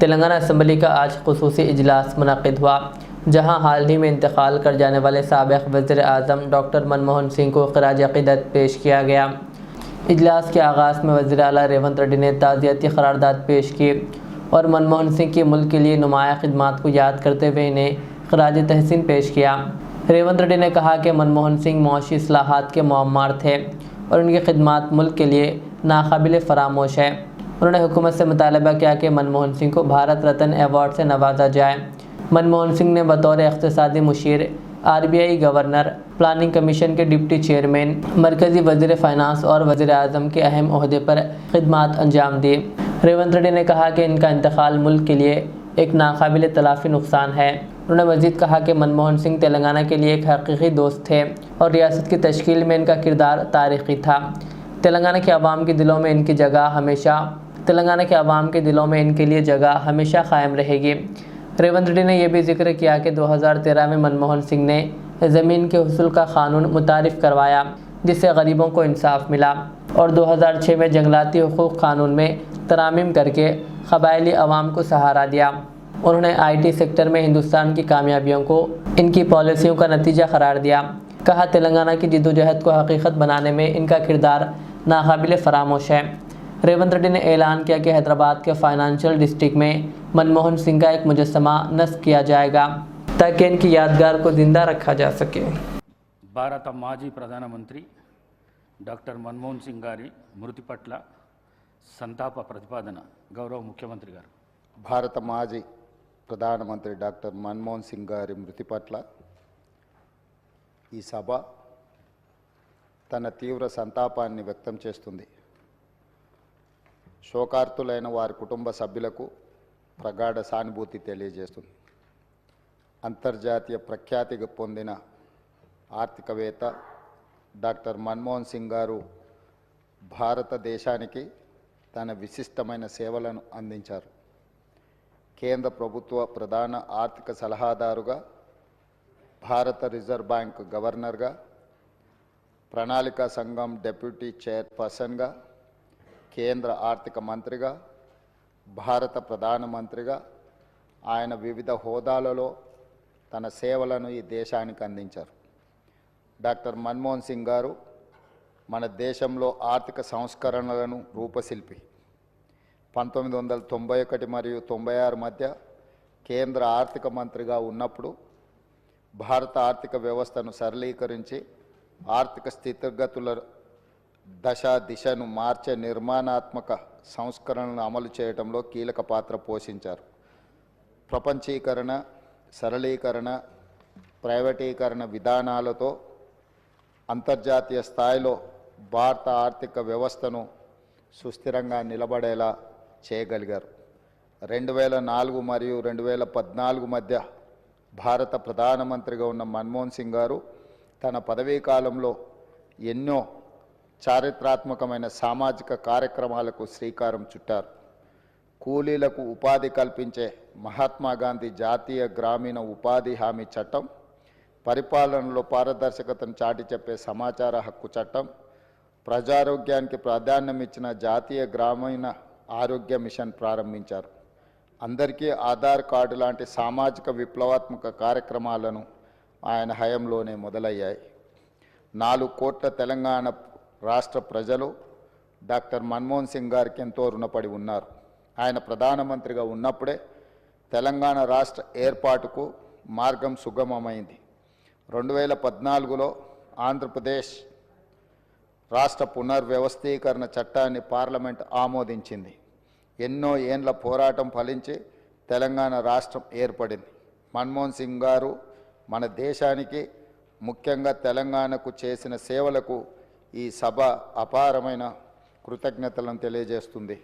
Telangana assembly का आज खुसूसी इजलास मुनक़िद हुआ, जहां हाल ही में इंतकाल कर जाने वाले साबिक़ वज़ीर आज़म डॉक्टर मनमोहन सिंह को ख़राज अक़ीदत पेश किया गया। इजलास के आगाज़ में वज़ीर आला रेवंत रेड्डी ने ताज़ियती क़रारदाद पेश की और मनमोहन सिंह की मुल्क के लिए नुमाया खिदमात को याद करते हुए इन्हें ख़राज तहसीन पेश किया। रेवंत रेड्डी ने कहा कि मनमोहन सिंह मौशी इस्लाहात के मुअम्मार थे और उनकी खिदमात मुल्क के लिए नाकाबिल फरामोश है। उन्होंने हुकूमत से मुतालबा किया कि मनमोहन सिंह को भारत रत्न अवार्ड से नवाजा जाए। मनमोहन सिंह ने बतौर इक़्तिसादी मुशीर, RBI गवर्नर, प्लानिंग कमीशन के डिप्टी चेयरमैन, मरकज़ी वज़ीर फ़ाइनांस और वज़ीर आज़म के अहम ओहदे पर खिदमात अंजाम दी। रेवंत रेड्डी ने कहा कि इनका इंतकाल मुल्क के लिए एक नाकाबिल तलाफ़ी नुकसान है। उन्होंने मज़ीद कहा कि मनमोहन सिंह तेलंगाना के लिए एक हकीकी दोस्त थे और रियासत की तश्कील में इनका किरदार तारीख़ी था। तेलंगाना के अवाम के दिलों में इनकी जगह हमेशा कायम रहेगी। रेवंत रेड्डी ने यह भी जिक्र किया कि 2013 में मनमोहन सिंह ने ज़मीन के हुसूल का कानून मुतारिफ़ करवाया, जिससे गरीबों को इंसाफ मिला, और 2006 में जंगलाती हुकूक़ कानून में तरामीम करके क़बायली अवाम को सहारा दिया। उन्होंने IT सेक्टर में हिंदुस्तान की कामयाबियों को इनकी पॉलिसियों का नतीजा करार दिया। कहा, तेलंगाना की जिद्दोजहद को हकीकत बनाने में इनका किरदार नाकाबिल फरामोश है। रेवंत रेड्डी ने ऐलान किया कि हैदराबाद के फाइनेंशियल डिस्ट्रिक्ट में मनमोहन सिंह का एक मुजस्समा नस्ब किया जाएगा ताकि इनकी यादगार को जिंदा रखा जा सके। భారత మాజీ ప్రధానమంత్రి డాక్టర్ మన్మోహన్ సింగ్ గారి మృతి పట్ల సంతాప ప్రతిపాదన గౌరవ ముఖ్యమంత్రి గారు. భారత మాజీ ప్రధానమంత్రి డాక్టర్ మన్మోహన్ సింగ్ గారి మృతి పట్ల ఈ సభ తన తీవ్ర సంతాపాన్ని వ్యక్తం చేస్తుంది. శోకార్తులైన వారి కుటుంబ సభ్యులకు ప్రగాఢ సానుభూతి తెలియజేస్తుంది. అంతర్జాతీయ ప్రఖ్యాతి పొందిన ఆర్థికవేత్త డాక్టర్ మన్మోహన్ సింగ్ గారు భారతదేశానికి తన విశిష్టమైన సేవలను అందించారు. కేంద్ర ప్రభుత్వ ప్రధాన ఆర్థిక సలహాదారుగా, భారత రిజర్వ్ బ్యాంక్ గవర్నర్గా, ప్రణాళికా సంఘం డెప్యూటీ చైర్పర్సన్గా, కేంద్ర ఆర్థిక మంత్రిగా, భారత ప్రధానమంత్రిగా ఆయన వివిధ హోదాలలో తన సేవలను ఈ దేశానికి అందించారు. డాక్టర్ మన్మోహన్ సింగ్ గారు మన దేశంలో ఆర్థిక సంస్కరణలను రూపశిల్పి. 1991 మరియు 96 మధ్య కేంద్ర ఆర్థిక మంత్రిగా ఉన్నప్పుడు భారత ఆర్థిక వ్యవస్థను సరళీకరించి ఆర్థిక స్థితిగతుల దిశను మార్చే నిర్మాణాత్మక సంస్కరణలను అమలు చేయడంలో కీలక పాత్ర పోషించారు. ప్రపంచీకరణ, సరళీకరణ, ప్రైవేటీకరణ విధానాలతో అంతర్జాతీయ స్థాయిలో భారత ఆర్థిక వ్యవస్థను సుస్థిరంగా నిలబడేలా చేయగలిగారు. 2004 మరియు 2014 మధ్య భారత ప్రధానమంత్రిగా ఉన్న మన్మోహన్ సింగ్ గారు తన పదవీ కాలంలో ఎన్నో చారిత్రాత్మకమైన సామాజిక కార్యక్రమాలకు శ్రీకారం చుట్టారు. కూలీలకు ఉపాధి కల్పించే మహాత్మా గాంధీ జాతీయ గ్రామీణ ఉపాధి హామీ చట్టం, పరిపాలనలో పారదర్శకతను చాటి చెప్పే సమాచార హక్కు చట్టం, ప్రజారోగ్యానికి ప్రాధాన్యం ఇచ్చిన జాతీయ గ్రామీణ ఆరోగ్య మిషన్ ప్రారంభించారు. అందరికీ ఆధార్ కార్డు లాంటి సామాజిక విప్లవాత్మక కార్యక్రమాలను ఆయన హయాంలోనే మొదలయ్యాయి. 4 కోట్ల తెలంగాణ రాష్ట్ర ప్రజలు డాక్టర్ మన్మోహన్ సింగ్ గారికి ఎంతో రుణపడి ఉన్నారు. ఆయన ప్రధానమంత్రిగా ఉన్నప్పుడే తెలంగాణ రాష్ట్ర ఏర్పాటుకు మార్గం సుగమమైంది. 2014లో ఆంధ్రప్రదేశ్ రాష్ట్ర పునర్వ్యవస్థీకరణ చట్టాన్ని పార్లమెంట్ ఆమోదించింది. ఎన్నో ఏండ్ల పోరాటం ఫలించి తెలంగాణ రాష్ట్రం ఏర్పడింది. మన్మోహన్ సింగ్ గారు మన దేశానికి, ముఖ్యంగా తెలంగాణకు చేసిన సేవలకు ఈ సభ అపారమైన కృతజ్ఞతలను తెలియజేస్తుంది.